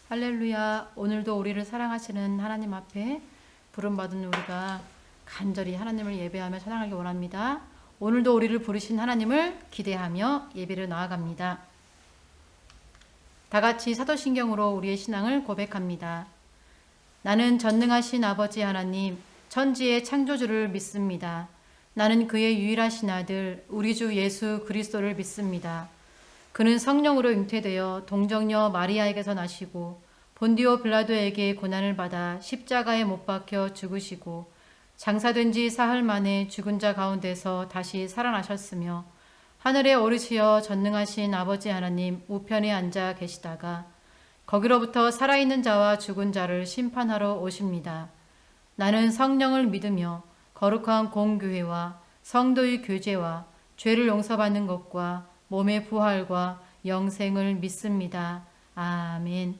할렐루야. 오늘도 우리를 사랑하시는 하나님 앞에 부름받은 우리가 간절히 하나님을 예배하며 찬양하기 원합니다. 오늘도 우리를 부르신 하나님을 기대하며 예배를 나아갑니다. 다 같이 사도신경으로 우리의 신앙을 고백합니다. 나는 전능하신 아버지 하나님, 천지의 창조주를 믿습니다. 나는 그의 유일하신 아들, 우리 주 예수 그리스도를 믿습니다. 그는 성령으로 잉태되어 동정녀 마리아에게서 나시고 본디오 빌라도에게 고난을 받아 십자가에 못 박혀 죽으시고 장사된 지 사흘 만에 죽은 자 가운데서 다시 살아나셨으며 하늘에 오르시어 전능하신 아버지 하나님 우편에 앉아 계시다가 거기로부터 살아있는 자와 죽은 자를 심판하러 오십니다. 나는 성령을 믿으며 거룩한 공교회와 성도의 교제와 죄를 용서받는 것과 몸의 부활과 영생을 믿습니다. 아멘.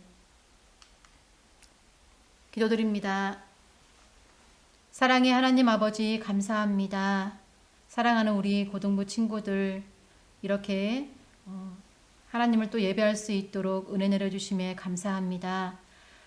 기도드립니다. 사랑의 하나님 아버지 감사합니다. 사랑하는 우리 고등부 친구들 이렇게 하나님을 또 예배할 수 있도록 은혜 내려주심에 감사합니다.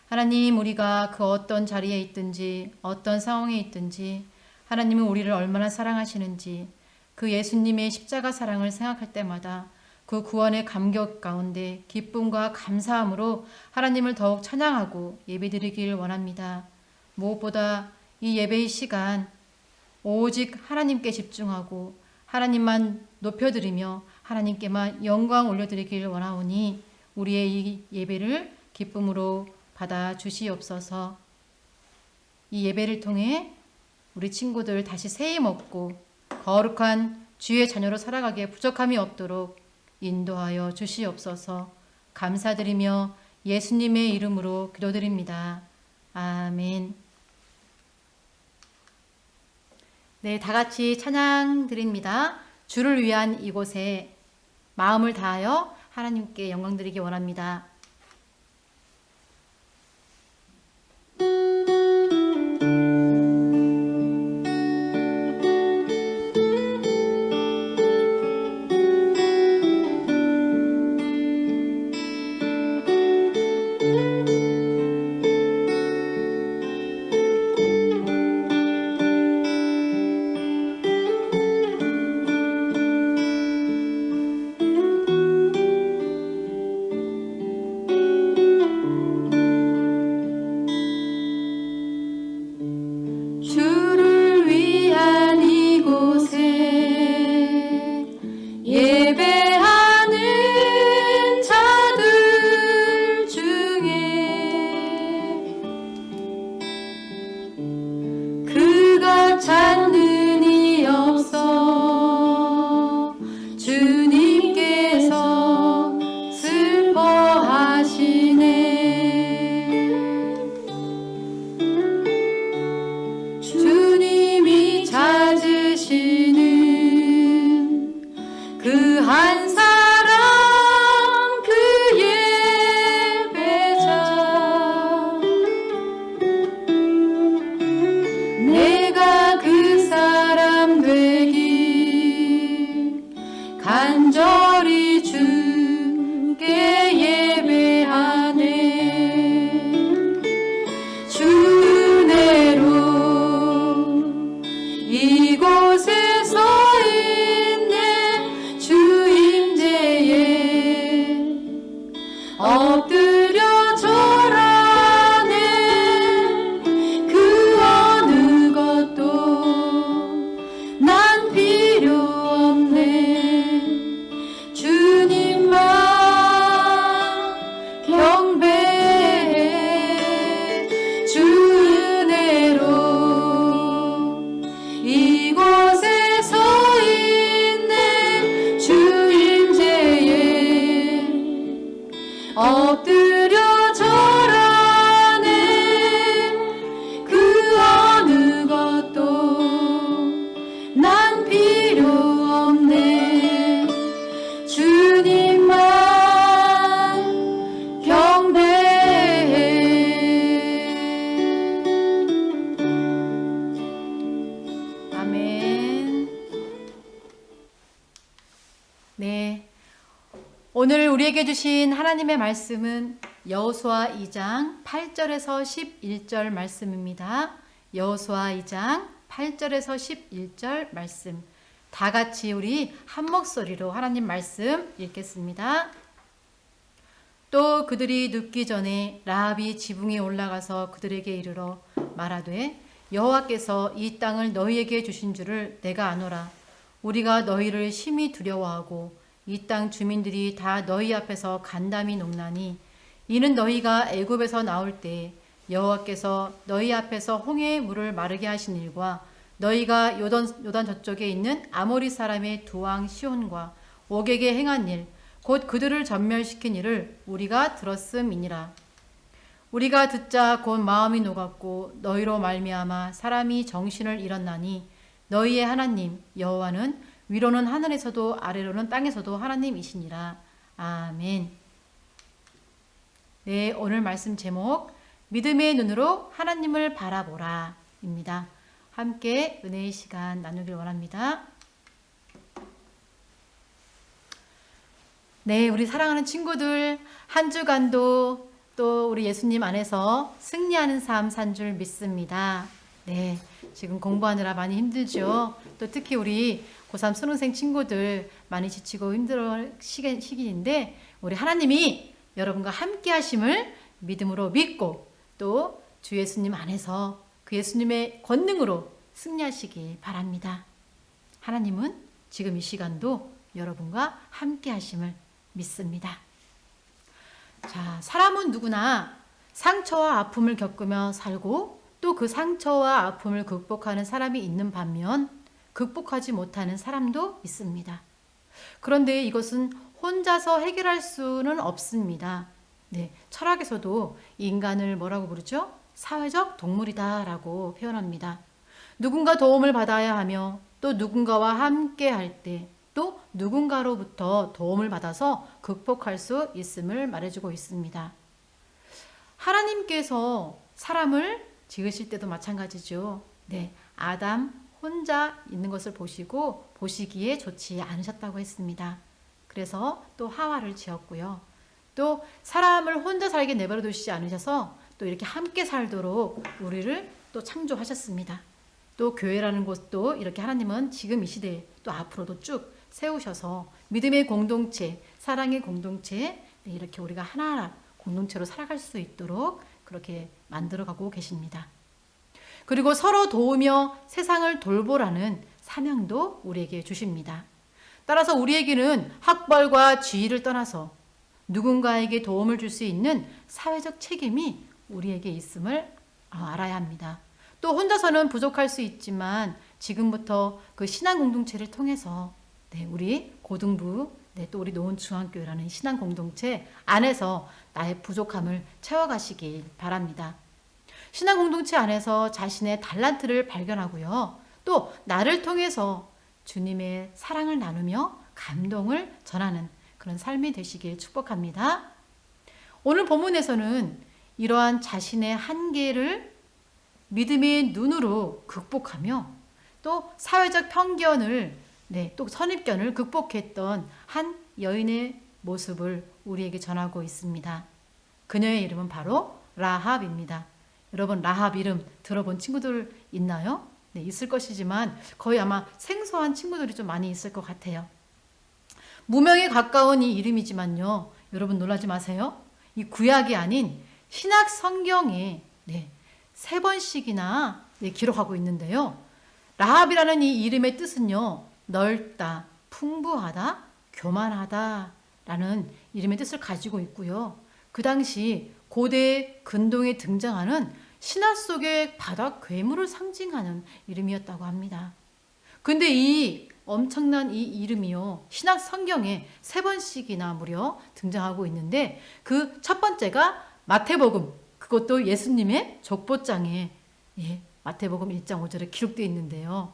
하나님, 우리가 그 어떤 자리에 있든지 어떤 상황에 있든지 하나님은 우리를 얼마나 사랑하시는지 그 예수님의 십자가 사랑을 생각할 때마다 그 구원의 감격 가운데 기쁨과 감사함으로 하나님을 더욱 찬양하고 예배드리길 원합니다. 무엇보다 이 예배의 시간 오직 하나님께 집중하고 하나님만 높여드리며 하나님께만 영광 올려드리길 원하오니 우리의 이 예배를 기쁨으로 받아 주시옵소서. 이 예배를 통해 우리 친구들 다시 새 힘 얻고 거룩한 주의 자녀로 살아가기에 부족함이 없도록 인도하여 주시옵소서. 감사드리며 예수님의 이름으로 기도드립니다. 아멘. 네, 다 같이 찬양 드립니다. 주를 위한 이곳에 마음을 다하여 하나님께 영광 드리기 원합니다. 오늘 우리에게 주신 하나님의 말씀은 여호수아 2장 8절에서 11절 말씀입니다. 여호수아 2장 8절에서 11절 말씀. 다 같이 우리 한 목소리로 하나님 말씀 읽겠습니다. 또 그들이 눕기 전에 라합이 지붕에 올라가서 그들에게 이르러 말하되 여호와께서 이 땅을 너희에게 주신 줄을 내가 아노라. 우리가 너희를 심히 두려워하고 이 땅 주민들이 다 너희 앞에서 간담이 높나니 이는 너희가 애굽에서 나올 때 여호와께서 너희 앞에서 홍해의 물을 마르게 하신 일과 너희가 요단 저쪽에 있는 아모리 사람의 두 왕 시온과 옥에게 행한 일 곧 그들을 전멸시킨 일을 우리가 들었음이니라. 우리가 듣자 곧 마음이 녹았고 너희로 말미암아 사람이 정신을 잃었나니 너희의 하나님 여호와는 위로는 하늘에서도 아래로는 땅에서도 하나님이시니라. 아멘. 네, 오늘 말씀 제목 믿음의 눈으로 하나님을 바라보라 입니다. 함께 은혜의 시간 나누길 원합니다. 네, 우리 사랑하는 친구들 한 주간도 또 우리 예수님 안에서 승리하는 삶 산 줄 믿습니다. 네, 지금 공부하느라 많이 힘들죠. 또 특히 우리 고3 수능생 친구들 많이 지치고 힘들어 시기인데 우리 하나님이 여러분과 함께 하심을 믿음으로 믿고 또 주 예수님 안에서 그 예수님의 권능으로 승리하시길 바랍니다. 하나님은 지금 이 시간도 여러분과 함께 하심을 믿습니다. 자, 사람은 누구나 상처와 아픔을 겪으며 살고 또 그 상처와 아픔을 극복하는 사람이 있는 반면 극복하지 못하는 사람도 있습니다. 그런데 이것은 혼자서 해결할 수는 없습니다. 네, 철학에서도 인간을 뭐라고 부르죠? 사회적 동물이다 라고 표현합니다. 누군가 도움을 받아야 하며 또 누군가와 함께 할 때 또 누군가로부터 도움을 받아서 극복할 수 있음을 말해주고 있습니다. 하나님께서 사람을 지으실 때도 마찬가지죠. 네, 아담 혼자 있는 것을 보시기에 좋지 않으셨다고 했습니다. 그래서 또 하와를 지었고요. 또 사람을 혼자 살게 내버려 두시지 않으셔서 또 이렇게 함께 살도록 우리를 또 창조하셨습니다. 또 교회라는 곳도 이렇게 하나님은 지금 이 시대에 또 앞으로도 쭉 세우셔서 믿음의 공동체, 사랑의 공동체, 이렇게 우리가 하나하나 공동체로 살아갈 수 있도록 그렇게 만들어가고 계십니다. 그리고 서로 도우며 세상을 돌보라는 사명도 우리에게 주십니다. 따라서 우리에게는 학벌과 지위를 떠나서 누군가에게 도움을 줄 수 있는 사회적 책임이 우리에게 있음을 알아야 합니다. 또 혼자서는 부족할 수 있지만 지금부터 그 신앙 공동체를 통해서 우리 고등부, 또 우리 노원중앙교회라는 신앙 공동체 안에서 나의 부족함을 채워가시길 바랍니다. 신앙 공동체 안에서 자신의 달란트를 발견하고요. 또 나를 통해서 주님의 사랑을 나누며 감동을 전하는 그런 삶이 되시길 축복합니다. 오늘 본문에서는 이러한 자신의 한계를 믿음의 눈으로 극복하며 또 사회적 편견을 또 선입견을 극복했던 한 여인의 모습을 우리에게 전하고 있습니다. 그녀의 이름은 바로 라합입니다. 여러분 라합 이름 들어본 친구들 있나요? 네, 있을 것이지만 거의 아마 생소한 친구들이 좀 많이 있을 것 같아요. 무명에 가까운 이 이름이지만요. 여러분 놀라지 마세요. 이 구약이 아닌 신약 성경에 3번씩이나 기록하고 있는데요. 라합이라는 이 이름의 뜻은요. 넓다, 풍부하다, 교만하다 라는 이름의 뜻을 가지고 있고요. 그 당시 고대 근동에 등장하는 신화 속의 바다 괴물을 상징하는 이름이었다고 합니다. 근데 이 엄청난 이 이름이요. 신약 성경에 3번씩이나 무려 등장하고 있는데 그 첫 번째가 마태복음, 그것도 예수님의 족보장에 마태복음 1장 5절에 기록되어 있는데요.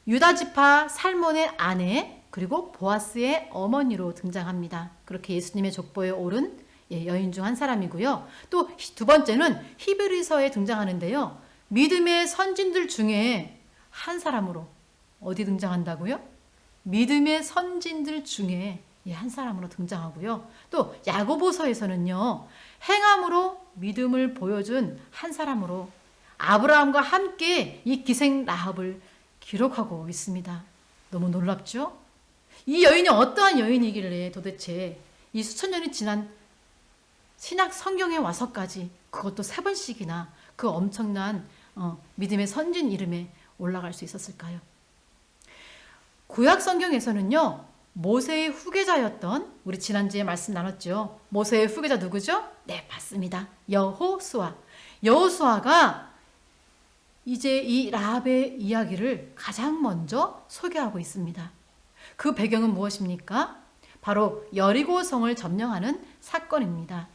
유다지파 살몬의 아내 그리고 보아스의 어머니로 등장합니다. 그렇게 예수님의 족보에 오른 여인 중 한 사람이고요. 또 두 번째는 히브리서에 등장하는데요. 믿음의 선진들 중에 한 사람으로 어디 등장한다고요? 믿음의 선진들 중에 한 사람으로 등장하고요. 또 야고보서에서는요, 행함으로 믿음을 보여준 한 사람으로 아브라함과 함께 이 기생 라합을 기록하고 있습니다. 너무 놀랍죠? 이 여인이 어떠한 여인이길래 도대체 이 수천 년이 지난 신약 성경에 와서까지 그것도 3번씩이나 그 엄청난 믿음의 선진 이름에 올라갈 수 있었을까요? 구약 성경에서는요, 모세의 후계자였던, 우리 지난주에 말씀 나눴죠. 모세의 후계자 누구죠? 네, 맞습니다. 여호수아. 여호수아가 이제 이 라합의 이야기를 가장 먼저 소개하고 있습니다. 그 배경은 무엇입니까? 바로 여리고성을 점령하는 사건입니다.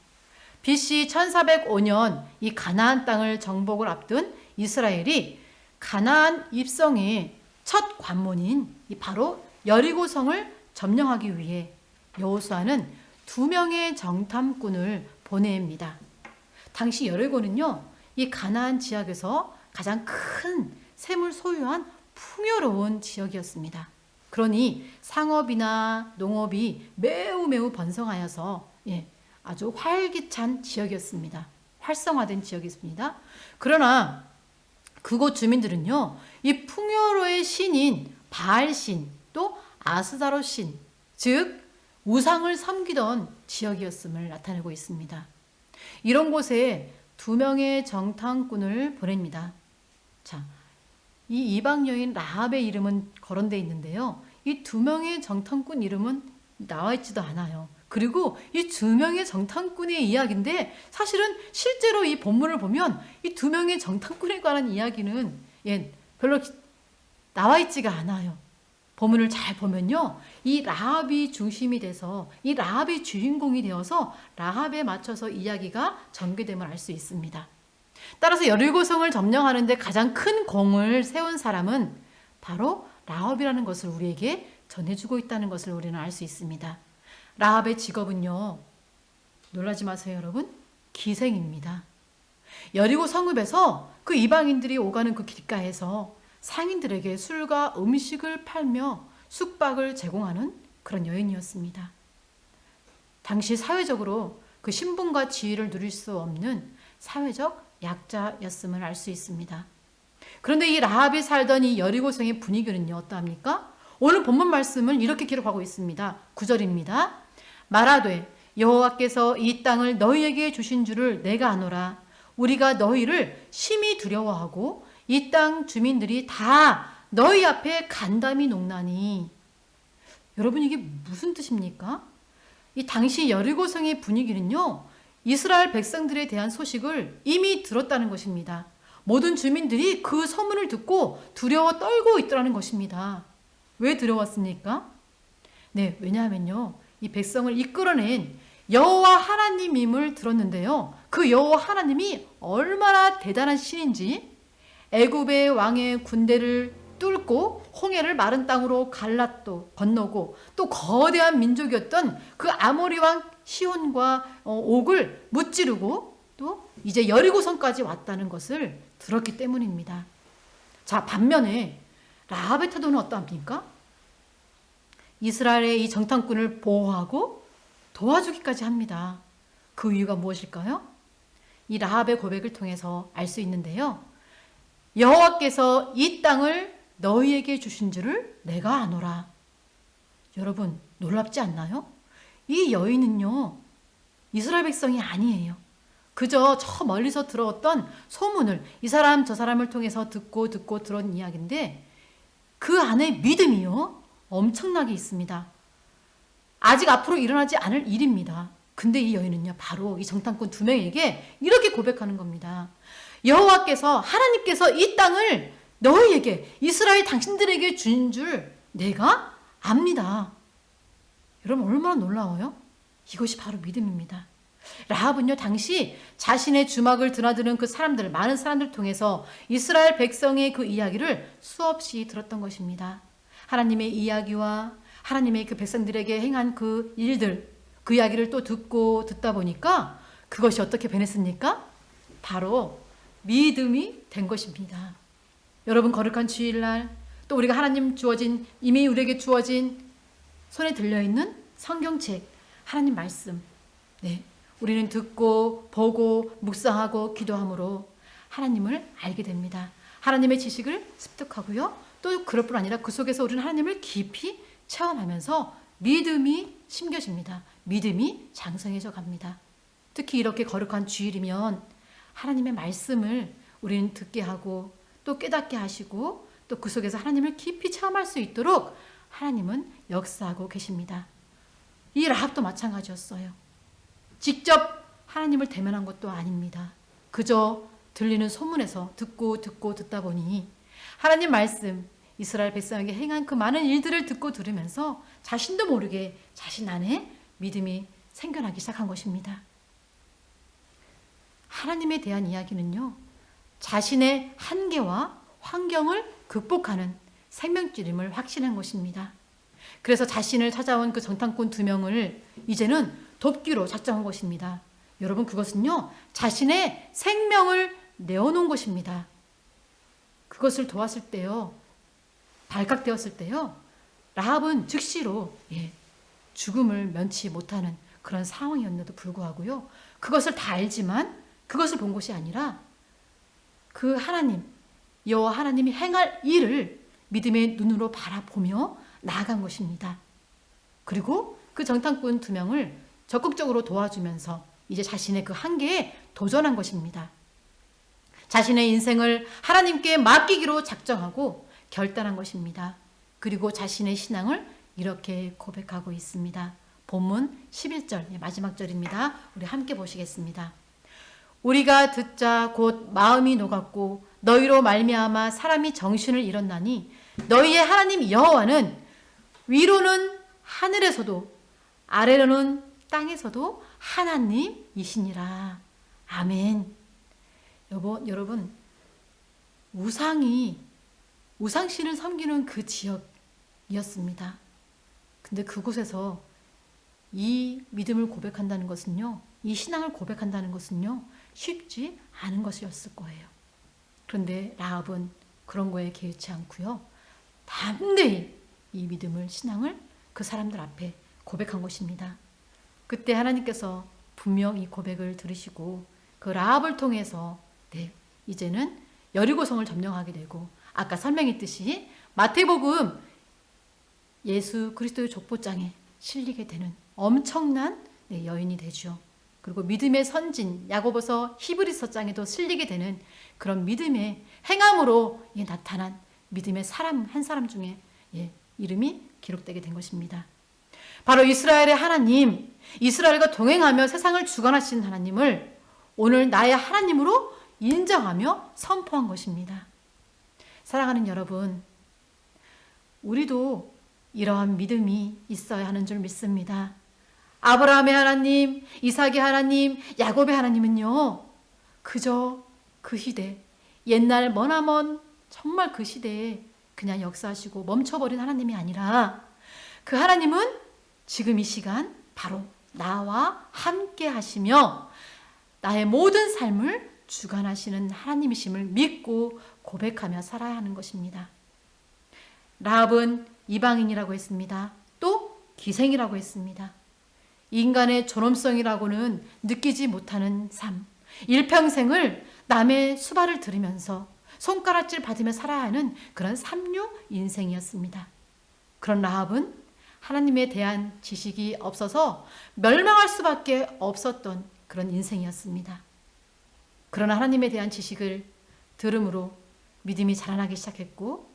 BC 1405년 이 가나안 땅을 정복을 앞둔 이스라엘이 가나안 입성의 첫 관문인 바로 여리고성을 점령하기 위해 여호수아는 2명의 정탐꾼을 보냅니다. 당시 여리고는요, 이 가나안 지역에서 가장 큰 샘을 소유한 풍요로운 지역이었습니다. 그러니 상업이나 농업이 매우 번성하여서 아주 활기찬 지역이었습니다. 활성화된 지역이었습니다. 그러나 그곳 주민들은요, 이 풍요로의 신인 바알신 또 아스다롯 신, 즉 우상을 섬기던 지역이었음을 나타내고 있습니다. 이런 곳에 2명의 정탐꾼을 보냅니다. 자, 이 이방 여인 라합의 이름은 거론되어 있는데요. 이 2명의 정탐꾼 이름은 나와 있지도 않아요. 그리고 이 2명의 정탐꾼의 이야기인데 사실은 실제로 이 본문을 보면 이 2명의 정탐꾼에 관한 이야기는 별로 나와 있지가 않아요. 본문을 잘 보면요, 이 라합이 중심이 돼서 이 라합이 주인공이 되어서 라합에 맞춰서 이야기가 전개됨을 알 수 있습니다. 따라서 여리고성을 점령하는데 가장 큰 공을 세운 사람은 바로 라합이라는 것을 우리에게 전해주고 있다는 것을 우리는 알 수 있습니다. 라합의 직업은요, 놀라지 마세요 여러분, 기생입니다. 여리고 성읍에서 그 이방인들이 오가는 그 길가에서 상인들에게 술과 음식을 팔며 숙박을 제공하는 그런 여인이었습니다. 당시 사회적으로 그 신분과 지위를 누릴 수 없는 사회적 약자였음을 알 수 있습니다. 그런데 이 라합이 살던 이 여리고성의 분위기는요, 어떠합니까? 오늘 본문 말씀을 이렇게 기록하고 있습니다. 9절입니다. 말하되 여호와께서 이 땅을 너희에게 주신 줄을 내가 아노라. 우리가 너희를 심히 두려워하고 이 땅 주민들이 다 너희 앞에 간담이 녹나니. 여러분, 이게 무슨 뜻입니까? 이 당시 여리고성의 분위기는요, 이스라엘 백성들에 대한 소식을 이미 들었다는 것입니다. 모든 주민들이 그 소문을 듣고 두려워 떨고 있더라는 것입니다. 왜 두려웠습니까? 네, 왜냐하면요, 이 백성을 이끌어낸 여호와 하나님임을 들었는데요, 그 여호와 하나님이 얼마나 대단한 신인지, 애굽의 왕의 군대를 뚫고 홍해를 마른 땅으로 건너고 또 거대한 민족이었던 그 아모리 왕 시온과 옥을 무찌르고 또 이제 여리고성까지 왔다는 것을 들었기 때문입니다. 자, 반면에 라합의 태도는 어떠합니까? 이스라엘의 이 정탐꾼을 보호하고 도와주기까지 합니다. 그 이유가 무엇일까요? 이 라합의 고백을 통해서 알 수 있는데요, 여호와께서 이 땅을 너희에게 주신 줄을 내가 아노라. 여러분, 놀랍지 않나요? 이 여인은요, 이스라엘 백성이 아니에요. 그저 저 멀리서 들어왔던 소문을 이 사람 저 사람을 통해서 듣고 들은 이야기인데 그 안에 믿음이요, 엄청나게 있습니다. 아직 앞으로 일어나지 않을 일입니다. 근데 이 여인은요, 바로 이 정탐꾼 2명에게 이렇게 고백하는 겁니다. 여호와께서, 하나님께서 이 땅을 너희에게, 이스라엘 당신들에게 준 줄 내가 압니다. 여러분, 얼마나 놀라워요? 이것이 바로 믿음입니다. 라합은요, 당시 자신의 주막을 드나드는 그 사람들, 많은 사람들 통해서 이스라엘 백성의 그 이야기를 수없이 들었던 것입니다. 하나님의 이야기와 하나님의 그 백성들에게 행한 그 일들, 그 이야기를 또 듣다 보니까 그것이 어떻게 변했습니까? 바로 믿음이 된 것입니다. 여러분, 거룩한 주일날 또 우리가 하나님 이미 우리에게 주어진 손에 들려있는 성경책, 하나님 말씀, 네, 우리는 듣고 보고 묵상하고 기도함으로 하나님을 알게 됩니다. 하나님의 지식을 습득하고요. 또 그럴 뿐 아니라 그 속에서 우리는 하나님을 깊이 체험하면서 믿음이 심겨집니다. 믿음이 장성해져 갑니다. 특히 이렇게 거룩한 주일이면 하나님의 말씀을 우리는 듣게 하고 또 깨닫게 하시고 또 그 속에서 하나님을 깊이 체험할 수 있도록 하나님은 역사하고 계십니다. 이 라합도 마찬가지였어요. 직접 하나님을 대면한 것도 아닙니다. 그저 들리는 소문에서 듣고 듣다 보니 하나님 말씀, 이스라엘 백성에게 행한 그 많은 일들을 듣고 들으면서 자신도 모르게 자신 안에 믿음이 생겨나기 시작한 것입니다. 하나님에 대한 이야기는요, 자신의 한계와 환경을 극복하는 생명줄임을 확신한 것입니다. 그래서 자신을 찾아온 그 정탐꾼 2명을 이제는 돕기로 작정한 것입니다. 여러분, 그것은요, 자신의 생명을 내어놓은 것입니다. 그것을 도왔을 때요, 발각되었을 때요, 라합은 즉시로 죽음을 면치 못하는 그런 상황이었는데도 불구하고요, 그것을 다 알지만 그것을 본 것이 아니라 그 하나님, 여호와 하나님이 행할 일을 믿음의 눈으로 바라보며 나아간 것입니다. 그리고 그 정탐꾼 2명을 적극적으로 도와주면서 이제 자신의 그 한계에 도전한 것입니다. 자신의 인생을 하나님께 맡기기로 작정하고 결단한 것입니다. 그리고 자신의 신앙을 이렇게 고백하고 있습니다. 본문 11절, 마지막 절입니다. 우리 함께 보시겠습니다. 우리가 듣자 곧 마음이 녹았고 너희로 말미암아 사람이 정신을 잃었나니 너희의 하나님 여호와는 위로는 하늘에서도 아래로는 땅에서도 하나님이시니라. 아멘. 여러분, 우상신을 섬기는 그 지역이었습니다. 근데 그곳에서 이 믿음을 고백한다는 것은요, 이 신앙을 고백한다는 것은요, 쉽지 않은 것이었을 거예요. 그런데 라합은 그런 거에 개의치 않고요, 담대히 이 믿음을, 신앙을 그 사람들 앞에 고백한 것입니다. 그때 하나님께서 분명 이 고백을 들으시고 그 라합을 통해서 이제는 여리고성을 점령하게 되고, 아까 설명했듯이 마태복음 예수 그리스도의 족보장에 실리게 되는 엄청난 여인이 되죠. 그리고 믿음의 선진 야고보서 히브리서장에도 실리게 되는 그런 믿음의 행함으로 나타난 믿음의 사람 한 사람 중에 이름이 기록되게 된 것입니다. 바로 이스라엘의 하나님, 이스라엘과 동행하며 세상을 주관하시는 하나님을 오늘 나의 하나님으로 인정하며 선포한 것입니다. 사랑하는 여러분, 우리도 이러한 믿음이 있어야 하는 줄 믿습니다. 아브라함의 하나님, 이삭의 하나님, 야곱의 하나님은요, 그저 그 시대, 옛날 머나먼 정말 그 시대에 그냥 역사하시고 멈춰버린 하나님이 아니라 그 하나님은 지금 이 시간 바로 나와 함께 하시며 나의 모든 삶을 주관하시는 하나님이심을 믿고 고백하며 살아야 하는 것입니다. 라합은 이방인이라고 했습니다. 또 기생이라고 했습니다. 인간의 존엄성이라고는 느끼지 못하는 삶, 일평생을 남의 수발을 들으면서 손가락질 받으며 살아야 하는 그런 삼류 인생이었습니다. 그런 라합은 하나님에 대한 지식이 없어서 멸망할 수밖에 없었던 그런 인생이었습니다. 그러나 하나님에 대한 지식을 들음으로 믿음이 자라나기 시작했고,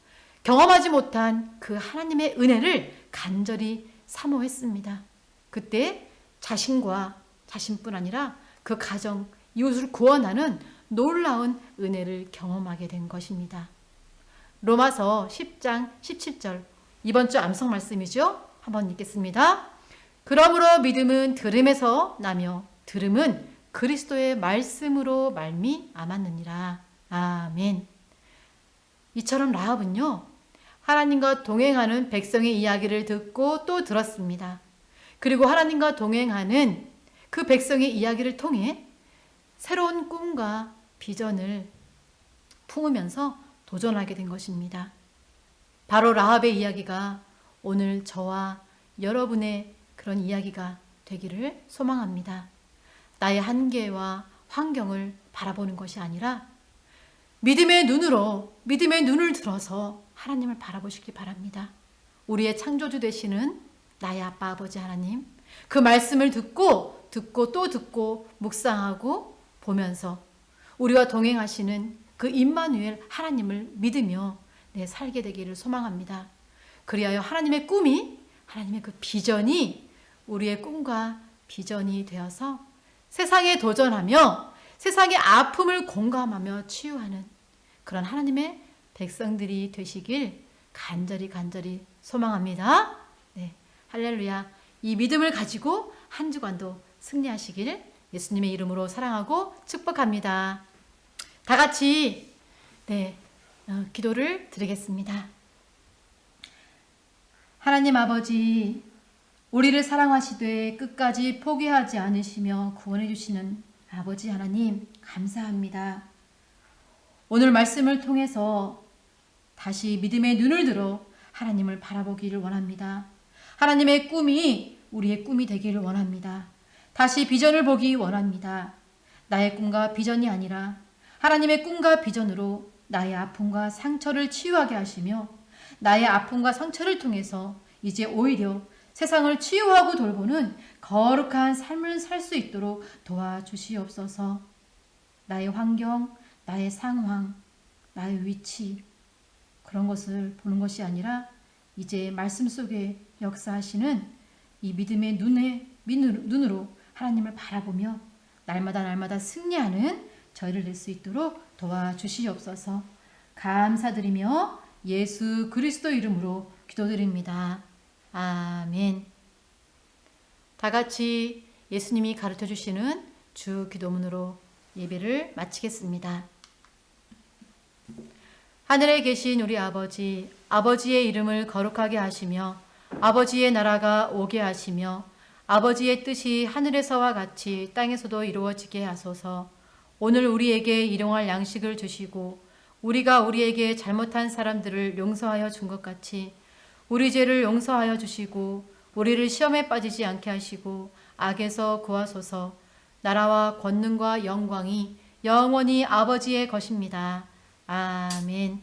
경험하지 못한 그 하나님의 은혜를 간절히 사모했습니다. 그때 자신과 자신뿐 아니라 그 가정, 이웃을 구원하는 놀라운 은혜를 경험하게 된 것입니다. 로마서 10장 17절, 이번 주 암송 말씀이죠. 한번 읽겠습니다. 그러므로 믿음은 들음에서 나며 들음은 그리스도의 말씀으로 말미암았느니라. 아멘. 이처럼 라합은요, 하나님과 동행하는 백성의 이야기를 듣고 또 들었습니다. 그리고 하나님과 동행하는 그 백성의 이야기를 통해 새로운 꿈과 비전을 품으면서 도전하게 된 것입니다. 바로 라합의 이야기가 오늘 저와 여러분의 그런 이야기가 되기를 소망합니다. 나의 한계와 환경을 바라보는 것이 아니라 믿음의 눈을 들어서 하나님을 바라보시기 바랍니다. 우리의 창조주 되시는 나의 아빠 아버지 하나님, 그 말씀을 듣고 또 듣고 묵상하고 보면서 우리와 동행하시는 그 임마누엘 하나님을 믿으며 살게 되기를 소망합니다. 그리하여 하나님의 꿈이, 하나님의 그 비전이 우리의 꿈과 비전이 되어서 세상에 도전하며 세상의 아픔을 공감하며 치유하는 그런 하나님의 백성들이 되시길 간절히 소망합니다. 네, 할렐루야. 이 믿음을 가지고 한 주간도 승리하시길 예수님의 이름으로 사랑하고 축복합니다. 다 같이 기도를 드리겠습니다. 하나님 아버지, 우리를 사랑하시되 끝까지 포기하지 않으시며 구원해 주시는 아버지 하나님 감사합니다. 오늘 말씀을 통해서 다시 믿음의 눈을 들어 하나님을 바라보기를 원합니다. 하나님의 꿈이 우리의 꿈이 되기를 원합니다. 다시 비전을 보기 원합니다. 나의 꿈과 비전이 아니라 하나님의 꿈과 비전으로 나의 아픔과 상처를 치유하게 하시며 나의 아픔과 상처를 통해서 이제 오히려 세상을 치유하고 돌보는 거룩한 삶을 살 수 있도록 도와주시옵소서. 나의 환경, 나의 상황, 나의 위치 그런 것을 보는 것이 아니라 이제 말씀 속에 역사하시는 이 믿음의 눈으로 하나님을 바라보며 날마다 승리하는 저희를 낼 수 있도록 도와주시옵소서. 감사드리며 예수 그리스도 이름으로 기도드립니다. 아멘. 다 같이 예수님이 가르쳐 주시는 주 기도문으로 예배를 마치겠습니다. 하늘에 계신 우리 아버지, 아버지의 이름을 거룩하게 하시며 아버지의 나라가 오게 하시며 아버지의 뜻이 하늘에서와 같이 땅에서도 이루어지게 하소서. 오늘 우리에게 일용할 양식을 주시고 우리가 우리에게 잘못한 사람들을 용서하여 준 것 같이 우리 죄를 용서하여 주시고 우리를 시험에 빠지지 않게 하시고 악에서 구하소서. 나라와 권능과 영광이 영원히 아버지의 것입니다. 아멘.